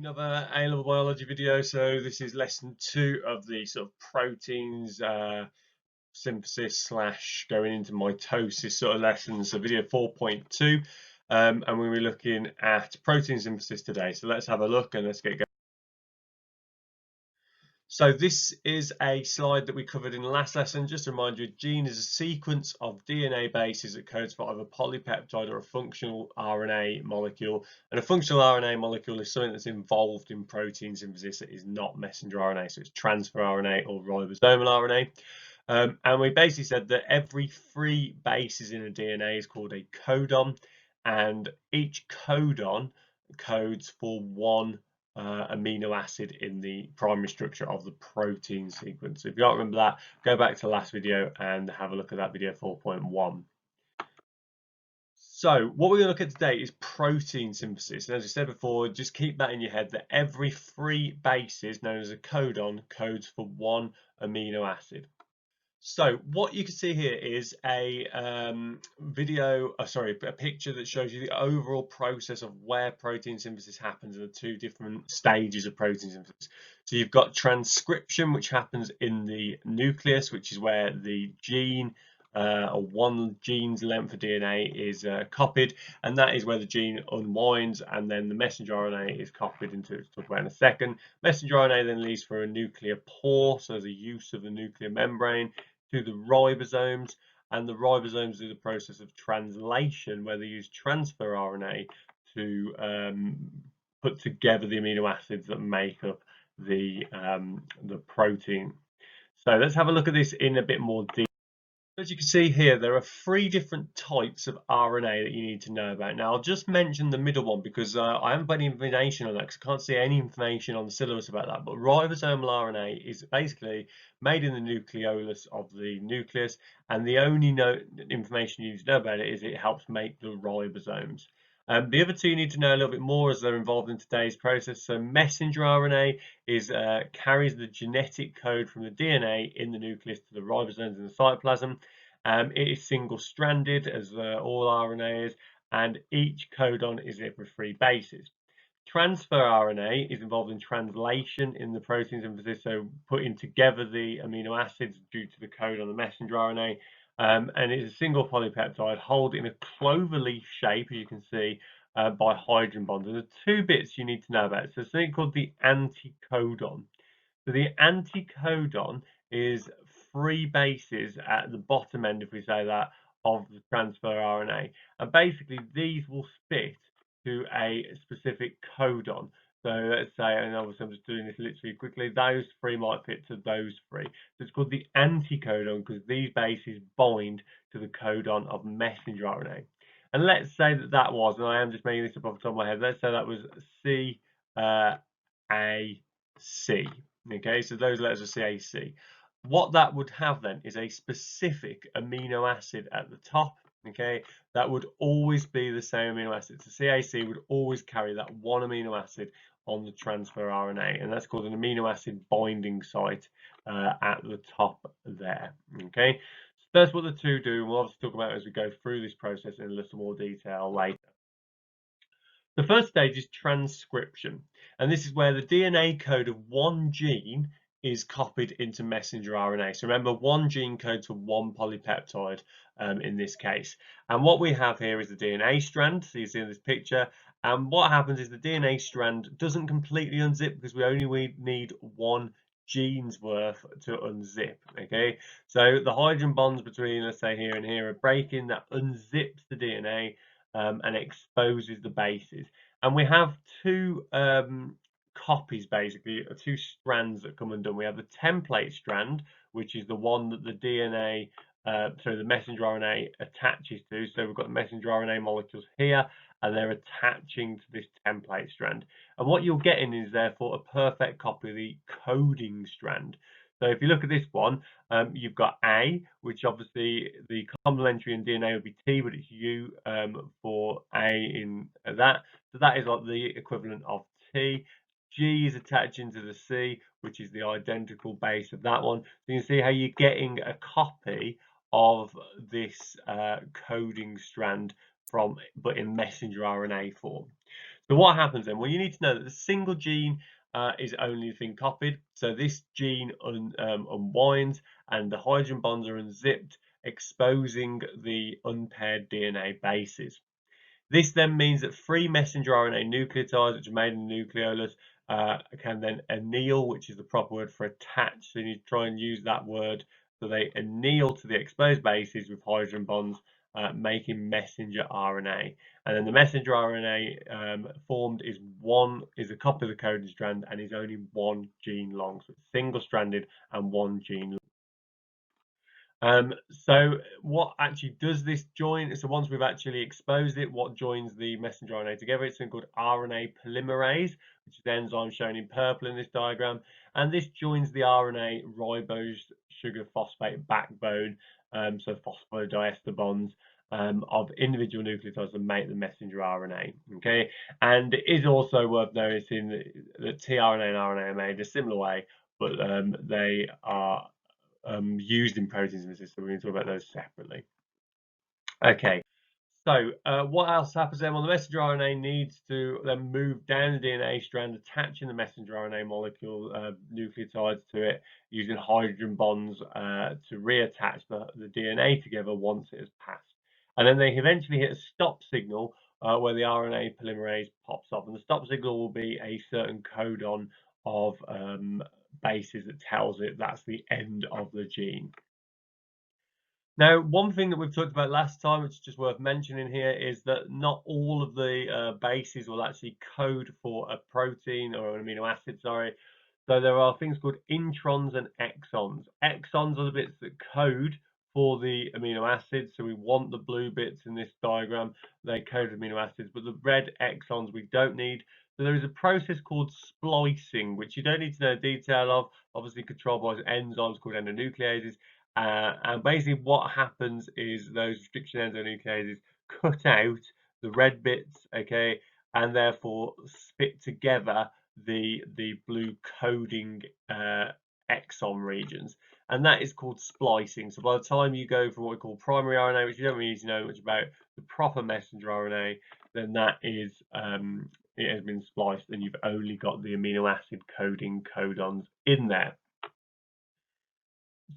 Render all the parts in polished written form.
Another A-level biology video. So this is lesson 2 of the sort of proteins synthesis slash going into mitosis sort of lessons. So video 4.2, and we'll be looking at protein synthesis today. So let's have a look and let's get going. So this is a slide that we covered in the last lesson. Just to remind you, a gene is a sequence of DNA bases that codes for either a polypeptide or a functional RNA molecule. And a functional RNA molecule is something that's involved in protein synthesis that is not messenger RNA. So it's transfer RNA or ribosomal RNA. And we basically said that every 3 bases in a DNA is called a codon. And each codon codes for 1 amino acid in the primary structure of the protein sequence. So if you can't remember that, go back to the last video and have a look at that video 4.1. So what we're going to look at today is protein synthesis. And as I said before, just keep that in your head that every 3 bases, known as a codon, codes for 1 amino acid. So what you can see here is a picture that shows you the overall process of where protein synthesis happens in the 2 different stages of protein synthesis. So you've got transcription, which happens in the nucleus, which is where the gene or 1 gene's length of DNA is copied, and that is where the gene unwinds, and then the messenger RNA is copied into, we'll talk about in a second. Messenger RNA then leaves for a nuclear pore, so the use of the nuclear membrane, to the ribosomes, and the ribosomes do the process of translation where they use transfer RNA to put together the amino acids that make up the protein. So let's have a look at this in a bit more detail. As you can see here, there are 3 different types of RNA that you need to know about. Now, I'll just mention the middle one because I haven't put any information on that because I can't see any information on the syllabus about that. But ribosomal RNA is basically made in the nucleolus of the nucleus, and the only information you need to know about it is it helps make the ribosomes. The other 2 you need to know a little bit more as they're involved in today's process. So messenger RNA is carries the genetic code from the DNA in the nucleus to the ribosomes in the cytoplasm. It is single-stranded, as all RNA is, and each codon is every 3 bases. Transfer RNA is involved in translation in the protein synthesis, so putting together the amino acids due to the code on the messenger RNA. And it's a single polypeptide held in a cloverleaf shape, as you can see, by hydrogen bonds. And the 2 bits you need to know about. So it's something called the anticodon. So the anticodon is 3 bases at the bottom end, if we say that, of the transfer RNA. And basically these will split to a specific codon. So let's say, and obviously I'm just doing this literally quickly, those 3 might fit to those 3. So it's called the anticodon because these bases bind to the codon of messenger RNA. And let's say that was, and I am just making this up off the top of my head, let's say that was CAC. Okay, so those letters are CAC. What that would have then is a specific amino acid at the top. Okay, that would always be the same amino acid. So CAC would always carry that 1 amino acid on the transfer RNA, and that's called an amino acid binding site at the top there. Okay, so that's what the 2 do, and we'll obviously talk about it as we go through this process in a little more detail later. The first stage is transcription, and this is where the DNA code of 1 gene is copied into messenger RNA. So remember, 1 gene codes for 1 polypeptide in this case. And what we have here is the DNA strand. So you see in this picture. And what happens is the DNA strand doesn't completely unzip because we only need 1 gene's worth to unzip. Okay, so the hydrogen bonds between, let's say, here and here are breaking. That unzips the DNA and exposes the bases. And we have 2 copies, basically 2 strands that come undone. We have the template strand, which is the one that the DNA, the messenger RNA attaches to. So we've got the messenger RNA molecules here, and they're attaching to this template strand. And what you're getting is therefore a perfect copy of the coding strand. So if you look at this one, you've got A, which obviously the complementary in DNA would be T, but it's U for A in that. So that is like the equivalent of T. G is attaching to the C, which is the identical base of that one. So you can see how you're getting a copy of this coding strand but in messenger RNA form. So what happens then? Well, you need to know that the single gene is only the thing copied. So this gene unwinds and the hydrogen bonds are unzipped, exposing the unpaired DNA bases. This then means that free messenger RNA nucleotides, which are made in the nucleolus, can then anneal, which is the proper word for attach. So you need to try and use that word. So they anneal to the exposed bases with hydrogen bonds, making messenger RNA. And then the messenger RNA formed is a copy of the coding strand and is only one gene long. So it's single-stranded and one gene long. So what actually does this join? So once we've actually exposed it, what joins the messenger RNA together? It's something called RNA polymerase, which is the enzyme shown in purple in this diagram. And this joins the RNA ribose sugar phosphate backbone, so phosphodiester bonds of individual nucleotides that make the messenger RNA. Okay, and it is also worth noticing that tRNA and RNA are made a similar way, but they are used in protein synthesis, so we're going to talk about those separately. Okay, so what else happens then? Well, the messenger RNA needs to then move down the DNA strand, attaching the messenger RNA molecule nucleotides to it, using hydrogen bonds to reattach the DNA together once it has passed. And then they eventually hit a stop signal where the RNA polymerase pops off. And the stop signal will be a certain codon of bases that tells it that's the end of the gene. Now, one thing that we've talked about last time, which is just worth mentioning here, is that not all of the bases will actually code for a protein or an amino acid, sorry. So there are things called introns and exons. Exons are the bits that code for the amino acids. So we want the blue bits in this diagram, they code amino acids, but the red exons we don't need. So there is a process called splicing, which you don't need to know detail of, obviously controlled by enzymes called endonucleases. And basically what happens is those restriction endonucleases cut out the red bits, okay, and therefore spit together the blue coding exon regions, and that is called splicing. So by the time you go from what we call primary RNA, which you don't really need to know much about, the proper messenger RNA, then that is it has been spliced and you've only got the amino acid coding codons in there.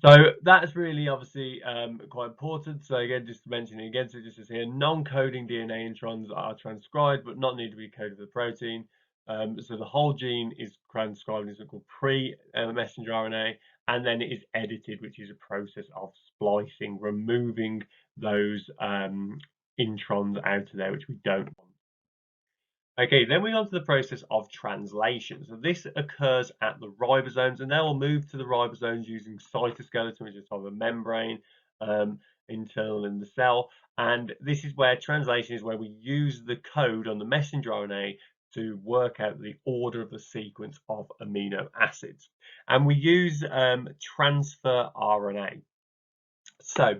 So that's really obviously quite important. So again, just to mention it again, so just as here, non-coding DNA introns are transcribed but not need to be coded for the protein. So the whole gene is transcribed in something called pre-messenger RNA, and then it is edited, which is a process of splicing, removing those introns out of there, which we don't want. Okay, then we go on to the process of translation. So this occurs at the ribosomes, and they will move to the ribosomes using cytoskeleton, which is sort of a membrane internal in the cell. And this is where translation is where we use the code on the messenger RNA to work out the order of the sequence of amino acids. And we use transfer RNA. So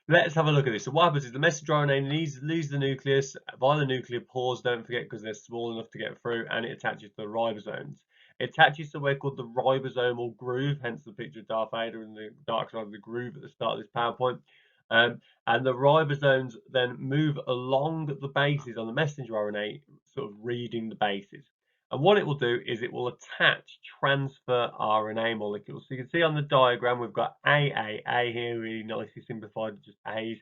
let's have a look at this. So what happens is the messenger RNA leaves the nucleus via the nuclear pores, don't forget, because they're small enough to get through, and it attaches to the ribosomes. It attaches to what's called the ribosomal groove, hence the picture of Darth Vader in the dark side of the groove at the start of this PowerPoint. And the ribosomes then move along the bases on the messenger RNA, sort of reading the bases. And what it will do is it will attach transfer RNA molecules. So you can see on the diagram, we've got A here, really nicely simplified, just A's.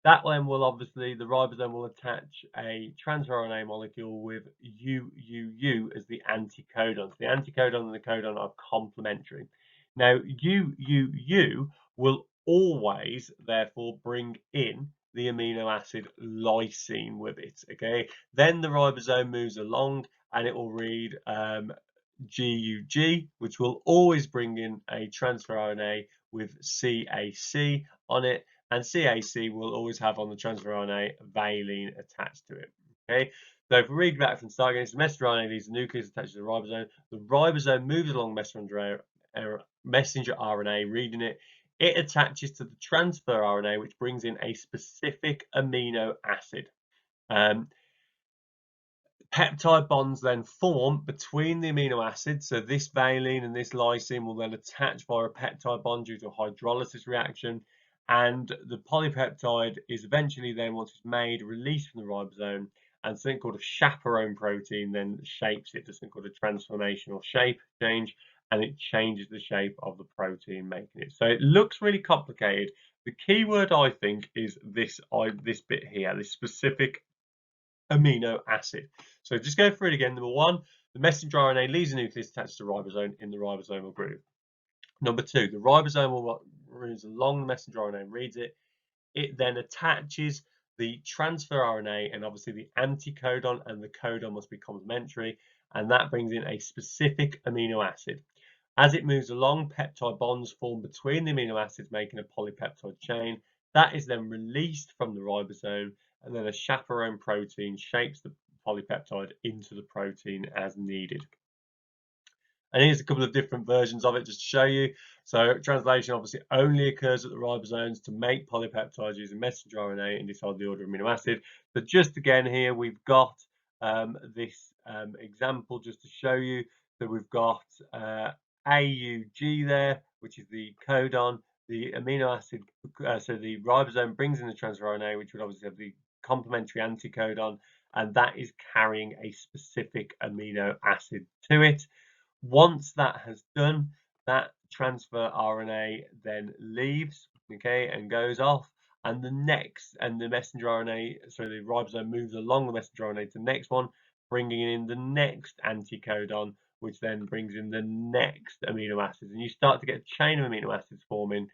That one will obviously, the ribosome will attach a transfer RNA molecule with UUU as the anticodon. So the anticodon and the codon are complementary. Now, UUU will always, therefore, bring in the amino acid lysine with it, okay? Then the ribosome moves along and it will read GUG, which will always bring in a transfer RNA with CAC on it, and CAC will always have on the transfer RNA valine attached to it. Okay, so if we read back from the start again, it's the messenger RNA leaves the nucleus attached to the ribosome moves along messenger RNA, reading it. It attaches to the transfer RNA, which brings in a specific amino acid. Peptide bonds then form between the amino acids. So this valine and this lysine will then attach via a peptide bond due to a hydrolysis reaction. And the polypeptide is eventually then, once it's made, released from the ribosome. and something called a chaperone protein then shapes it to something called a transformational shape change, and it changes the shape of the protein making it. So it looks really complicated. The key word, I think, is this bit here, this specific amino acid. So just go through it again. Number one, the messenger RNA leaves the nucleus attached to the ribosome in the ribosomal groove. Number two, the ribosomal runs along the messenger RNA and reads it. It then attaches the transfer RNA, and obviously the anticodon and the codon must be complementary, and that brings in a specific amino acid. As it moves along, peptide bonds form between the amino acids, making a polypeptide chain. That is then released from the ribosome, and then a chaperone protein shapes the polypeptide into the protein as needed. And here's a couple of different versions of it just to show you. So translation obviously only occurs at the ribosomes to make polypeptides using messenger RNA and decide the order of amino acid. But just again here, we've got this example just to show you. So we've got AUG there, which is the codon, the amino acid. So the ribosome brings in the transfer RNA, which would obviously have the complementary anticodon, and that is carrying a specific amino acid to it. Once that has done, that transfer RNA then leaves, okay, and goes off, and the messenger RNA, so the ribosome moves along the messenger RNA to the next one, bringing in the next anticodon, which then brings in the next amino acids, and you start to get a chain of amino acids forming,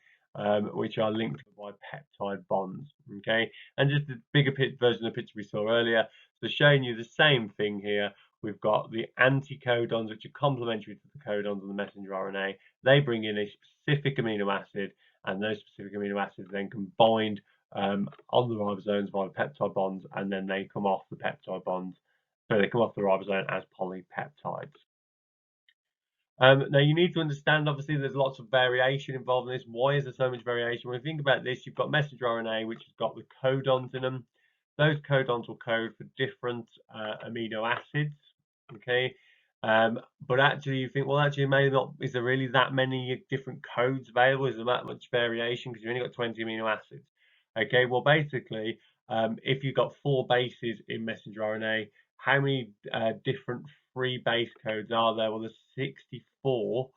which are linked by peptide bonds, okay. And just a bigger version of the picture we saw earlier, so showing you the same thing here. We've got the anticodons, which are complementary to the codons of the messenger RNA. They bring in a specific amino acid, and those specific amino acids then can bind on the ribosomes via peptide bonds, and then they come off the peptide bonds. So they come off the ribosome as polypeptides. Now you need to understand, obviously, there's lots of variation involved in this. Why is there so much variation? When you think about this, you've got messenger RNA, which has got the codons in them. Those codons will code for different amino acids, okay? But actually you think, well, actually maybe not, is there really that many different codes available? Is there that much variation? Because you've only got 20 amino acids. Okay, well, basically, if you've got 4 bases in messenger RNA, how many different free base codes are there? Well, there's 64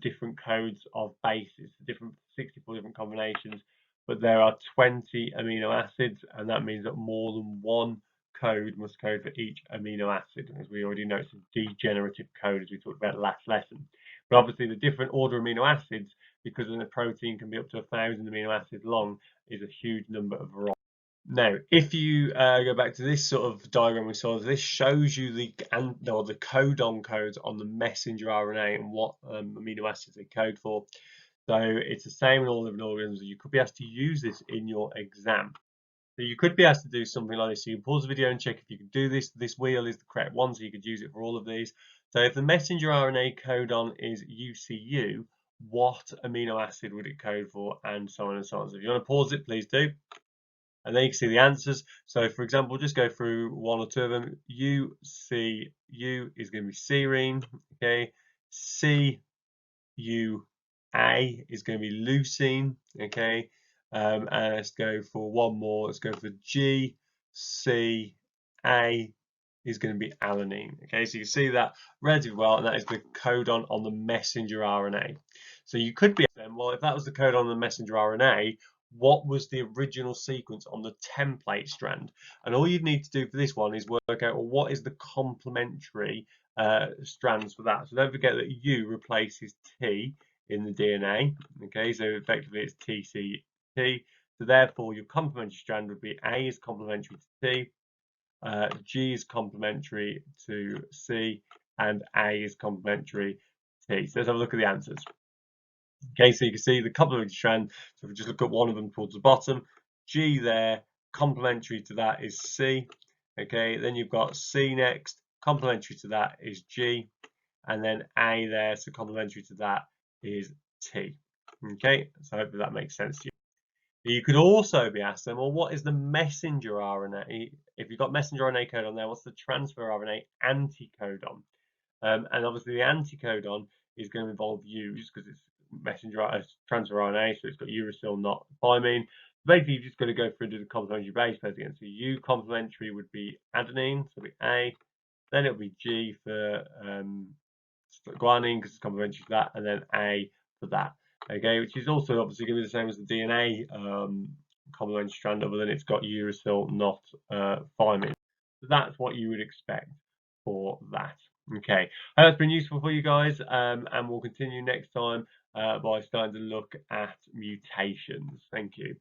different codes of bases, 64 different combinations, but there are 20 amino acids, and that means that more than one code must code for each amino acid. As we already know, it's a degenerative code, as we talked about last lesson. But obviously, the different order amino acids, because the protein can be up to 1,000 amino acids long, is a huge number of varieties. Now, if you go back to this sort of diagram we saw, this shows you the codon codes on the messenger RNA and what amino acids they code for. So it's the same in all living organisms. You could be asked to use this in your exam. So you could be asked to do something like this. So you can pause the video and check if you can do this. This wheel is the correct one, so you could use it for all of these. So if the messenger RNA codon is UCU, what amino acid would it code for, and so on and so on. So if you want to pause it, please do. And then you can see the answers. So for example, just go through one or two of them. UCU is going to be serine, okay. CUA is going to be leucine, okay. And let's go for one more. Let's go for GCA is going to be alanine. Okay, so you can see that relatively well, and that is the codon on the messenger RNA. So you could be asking, well, if that was the codon on the messenger RNA, what was the original sequence on the template strand? And all you'd need to do for this one is work out, well, what is the complementary strands for that? So don't forget that U replaces T in the DNA. Okay, so effectively it's TCT. So therefore your complementary strand would be A is complementary to T, G is complementary to C, and A is complementary to T. So let's have a look at the answers. Okay, so you can see the complementary strand. So if we just look at one of them towards the bottom, G there, complementary to that is C. Okay, then you've got C next, complementary to that is G, and then A there, so complementary to that is T. Okay, so hopefully that makes sense to you. You could also be asked them, well, what is the messenger RNA? If you've got messenger RNA code on there, what's the transfer RNA anticodon? And obviously the anticodon is going to involve U's because it's messenger transfer RNA, so it's got uracil, not thymine. Basically, you've just got to go through the complementary base pairs again. So U complementary would be adenine, so it'll be A. Then it'll be G for guanine because it's complementary to that, and then A for that. Okay, which is also obviously going to be the same as the DNA complementary strand, other than it's got uracil, not thymine. So that's what you would expect for that. Okay, I hope that's been useful for you guys, and we'll continue next time by starting to look at mutations. Thank you.